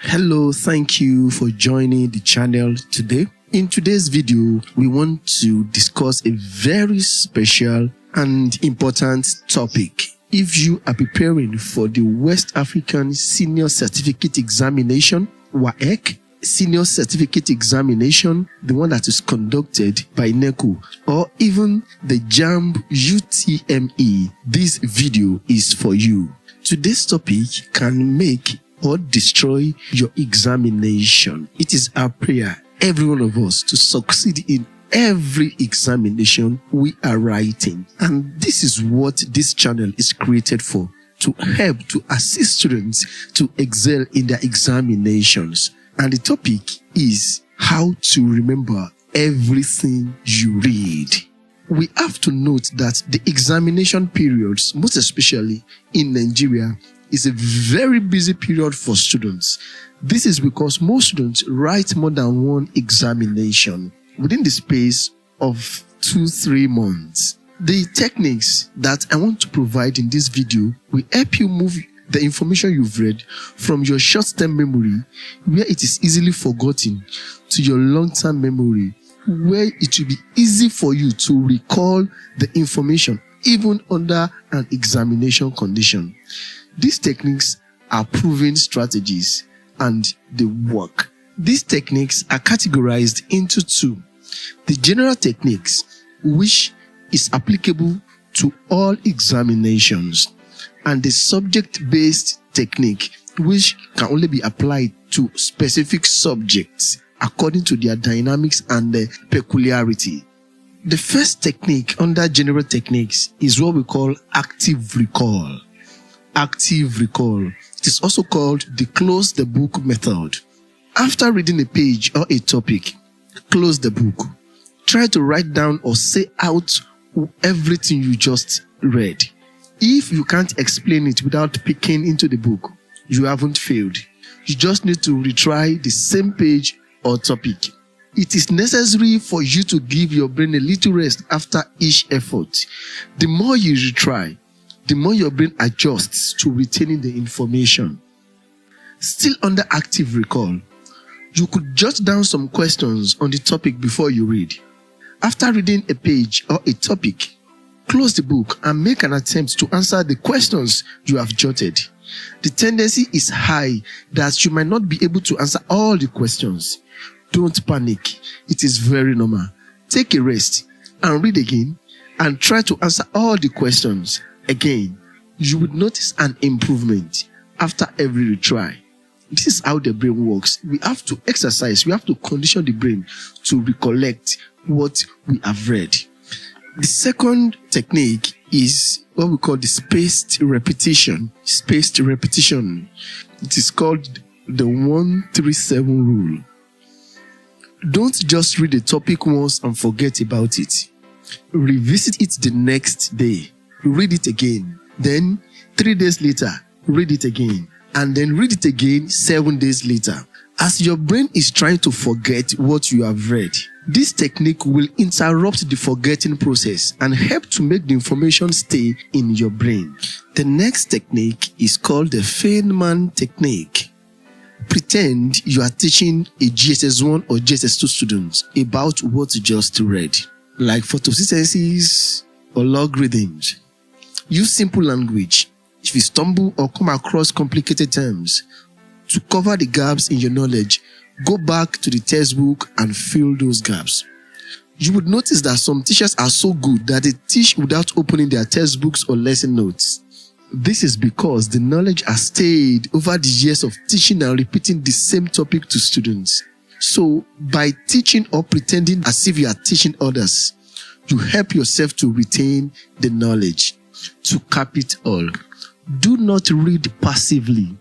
Hello, thank you for joining the channel today. In today's video, we want to discuss a very special and important topic. If you are preparing for the West African Senior Certificate Examination, WAEC, Senior Certificate Examination, the one that is conducted by NECO, or even the JAMB UTME, this video is for you. Today's topic can make or destroy your examination. It is our prayer, every one of us, to succeed in every examination we are writing. And this is what this channel is created for, to help to assist students to excel in their examinations. And the topic is how to remember everything you read. We have to note that the examination periods, most especially in Nigeria, is a very busy period for students. This is because most students write more than one examination within the space of 2-3 months. The techniques that I want to provide in this video will help you move the information you've read from your short-term memory, where it is easily forgotten, to your long-term memory, where it will be easy for you to recall the information even under an examination condition. These techniques are proven strategies and they work. These techniques are categorized into two: the general techniques, which is applicable to all examinations, and the subject-based technique, which can only be applied to specific subjects according to their dynamics and their peculiarity. The first technique under general techniques is what we call active recall. Active recall. It is also called the close the book method. After reading a page or a topic, close the book. Try to write down or say out everything you just read. If you can't explain it without peeking into the book, you haven't failed. You just need to retry the same page or topic. It is necessary for you to give your brain a little rest after each effort. The more you retry, the more your brain adjusts to retaining the information. Still under active recall, you could jot down some questions on the topic before you read. After reading a page or a topic, close the book and make an attempt to answer the questions you have jotted. The tendency is high that you might not be able to answer all the questions. Don't panic. It is very normal. Take a rest and read again and try to answer all the questions. Again, you would notice an improvement after every retry. This is how the brain works. We have to exercise, we have to condition the brain to recollect what we have read. The second technique is what we call the spaced repetition. Spaced repetition. It is called the 1-3-7 rule. Don't just read a topic once and forget about it. Revisit it the next day. Read it again. Then 3 days later, read it again. And then read it again 7 days later. As your brain is trying to forget what you have read, this technique will interrupt the forgetting process and help to make the information stay in your brain. The next technique is called the Feynman technique. Pretend you are teaching a GSS1 or GSS2 student about what you just read, like photosynthesis or logarithms. Use simple language. If you stumble or come across complicated terms, to cover the gaps in your knowledge, go back to the textbook and fill those gaps. You would notice that some teachers are so good that they teach without opening their textbooks or lesson notes. This is because the knowledge has stayed over the years of teaching and repeating the same topic to students. So, by teaching or pretending as if you are teaching others, you help yourself to retain the knowledge. To cap it all, do not read passively.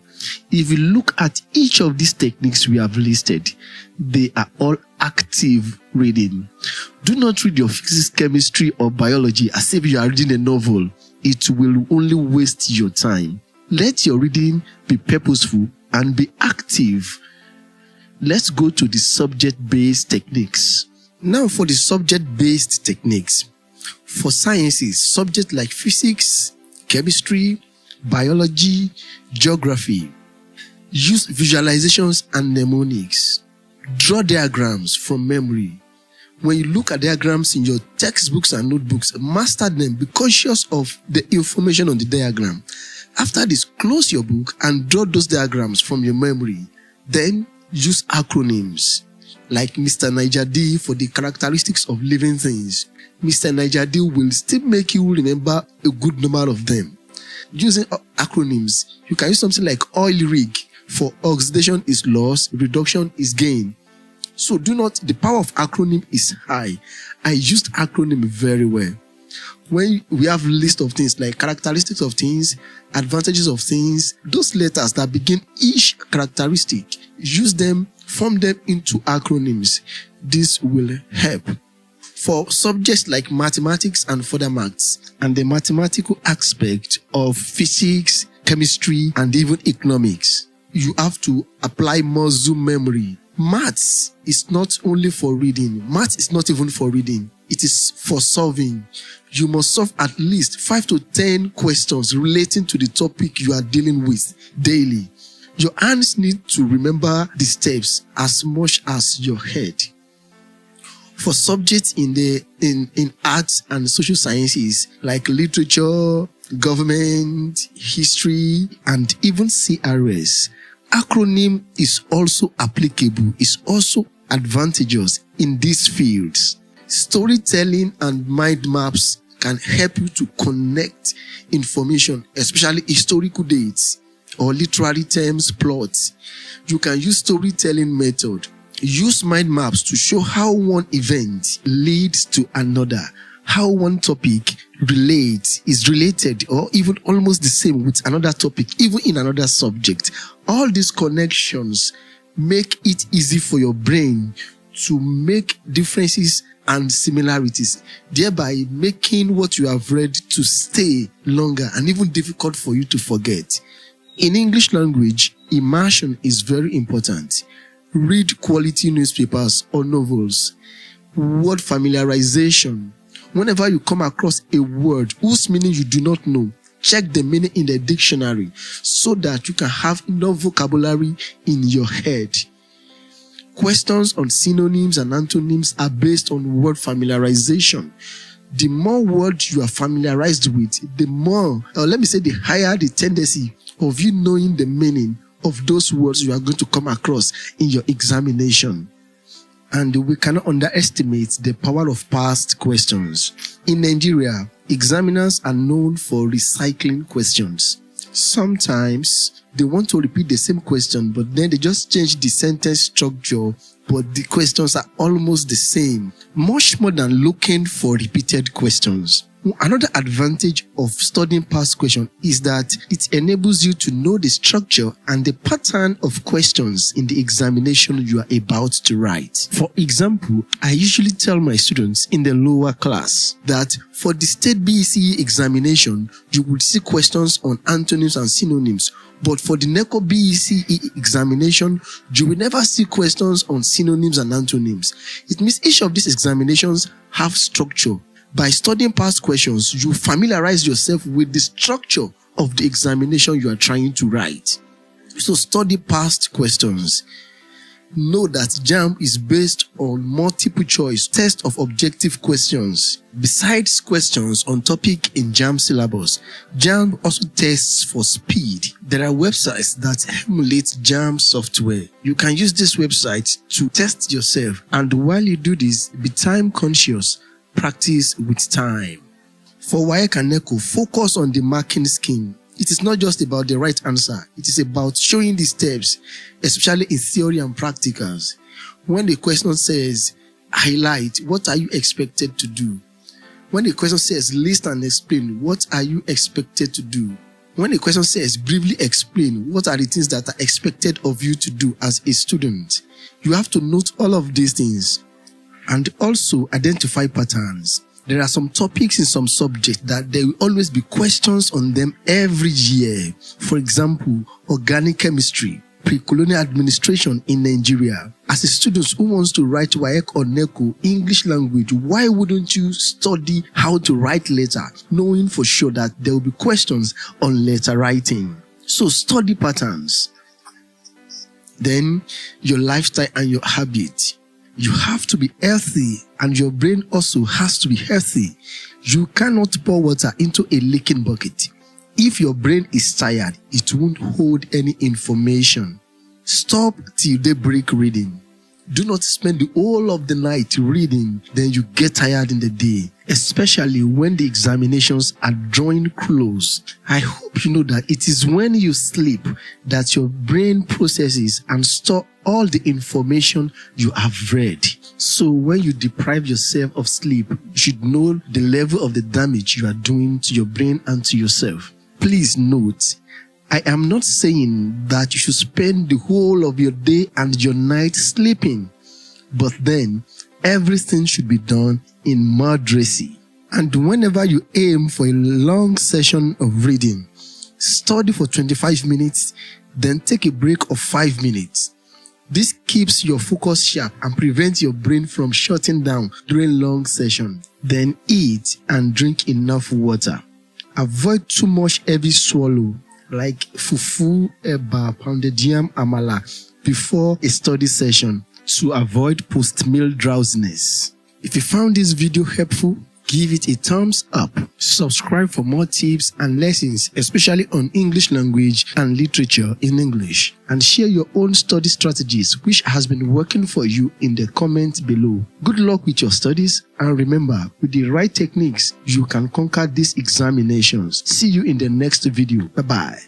If you look at each of these techniques we have listed, they are all active reading. Do not read your physics, chemistry, or biology as if you are reading a novel. It will only waste your time. Let your reading be purposeful and be active. Let's go to the subject-based techniques. Now for the subject-based techniques. For sciences, subjects like physics, chemistry, biology, geography, Use visualizations and mnemonics. Draw diagrams from memory. When you look at diagrams in your textbooks and notebooks, master them. Be conscious of the information on the diagram. After this, close your book and draw those diagrams from your memory. Then use acronyms like Mr. Niger D for the characteristics of living things. Mr. Niger D will still make you remember a good number of them. Using acronyms, you can use something like oil rig for oxidation is loss, reduction is gain. So the power of acronym is high. I used acronym very well. When we have list of things like characteristics of things, advantages of things, those letters that begin each characteristic, use them, form them into acronyms. This will help. For subjects like mathematics and further maths, and the mathematical aspect of physics, chemistry, and even economics, you have to apply muscle memory. Maths is not only for reading. Maths is not even for reading. It is for solving. You must solve at least 5 to 10 questions relating to the topic you are dealing with daily. Your hands need to remember the steps as much as your head. For subjects in arts and social sciences like literature, government, history, and even CRS, acronym is also applicable, is also advantageous in these fields. Storytelling and mind maps can help you to connect information, especially historical dates or literary terms, plots. You can use storytelling method. Use mind maps to show how one event leads to another, how one topic is related or even almost the same with another topic, even in another subject. All these connections make it easy for your brain to make differences and similarities, thereby making what you have read to stay longer and even difficult for you to forget. In English language, immersion is very important. Read quality newspapers or novels. Word familiarization. Whenever you come across a word whose meaning you do not know, check the meaning in the dictionary so that you can have enough vocabulary in your head. Questions on synonyms and antonyms are based on word familiarization. The more words you are familiarized with, the higher the tendency of you knowing the meaning of those words you are going to come across in your examination. And we cannot underestimate the power of past questions. In Nigeria, examiners are known for recycling questions. Sometimes they want to repeat the same question, but then they just change the sentence structure, but the questions are almost the same, much more than looking for repeated questions. Another advantage of studying past questions is that it enables you to know the structure and the pattern of questions in the examination you are about to write. For example, I usually tell my students in the lower class that for the state BECE examination, you will see questions on antonyms and synonyms. But for the NECO BECE examination, you will never see questions on synonyms and antonyms. It means each of these examinations have structure. By studying past questions, you familiarize yourself with the structure of the examination you are trying to write. So study past questions. Know that JAMB is based on multiple choice test of objective questions. Besides questions on topic in JAMB syllabus, JAMB also tests for speed. There are websites that emulate JAMB software. You can use this website to test yourself, and while you do this, be time conscious. Practice with time. For WAEC and NECO, focus on the marking scheme. It is not just about the right answer. It is about showing the steps, especially in theory and practicals. When the question says, highlight, what are you expected to do? When the question says, list and explain, what are you expected to do? When the question says, briefly explain, what are the things that are expected of you to do as a student? You have to note all of these things. And also identify patterns. There are some topics in some subjects that there will always be questions on them every year. For example, organic chemistry, pre-colonial administration in Nigeria. As a student who wants to write WAEC or NECO English language, why wouldn't you study how to write letter, knowing for sure that there will be questions on letter writing? So study patterns. Then your lifestyle and your habit. You have to be healthy and your brain also has to be healthy. You cannot pour water into a leaking bucket. If your brain is tired, it won't hold any information. Stop till daybreak reading. Do not spend the whole of the night reading, then you get tired in the day, especially when the examinations are drawing close. I hope you know that it is when you sleep that your brain processes and stores all the information you have read. So when you deprive yourself of sleep, you should know the level of the damage you are doing to your brain and to yourself. Please note, I am not saying that you should spend the whole of your day and your night sleeping, but then everything should be done in moderacy. And whenever you aim for a long session of reading, study for 25 minutes, then take a break of 5 minutes. This keeps your focus sharp and prevents your brain from shutting down during long sessions. Then eat and drink enough water. Avoid too much heavy swallow like fufu, eba, pounded yam, amala before a study session to avoid post-meal drowsiness. If you found this video helpful, give it a thumbs up. Subscribe for more tips and lessons, especially on English language and literature in English. And share your own study strategies which has been working for you in the comments below. Good luck with your studies, and remember, with the right techniques, you can conquer these examinations. See you in the next video. Bye-bye.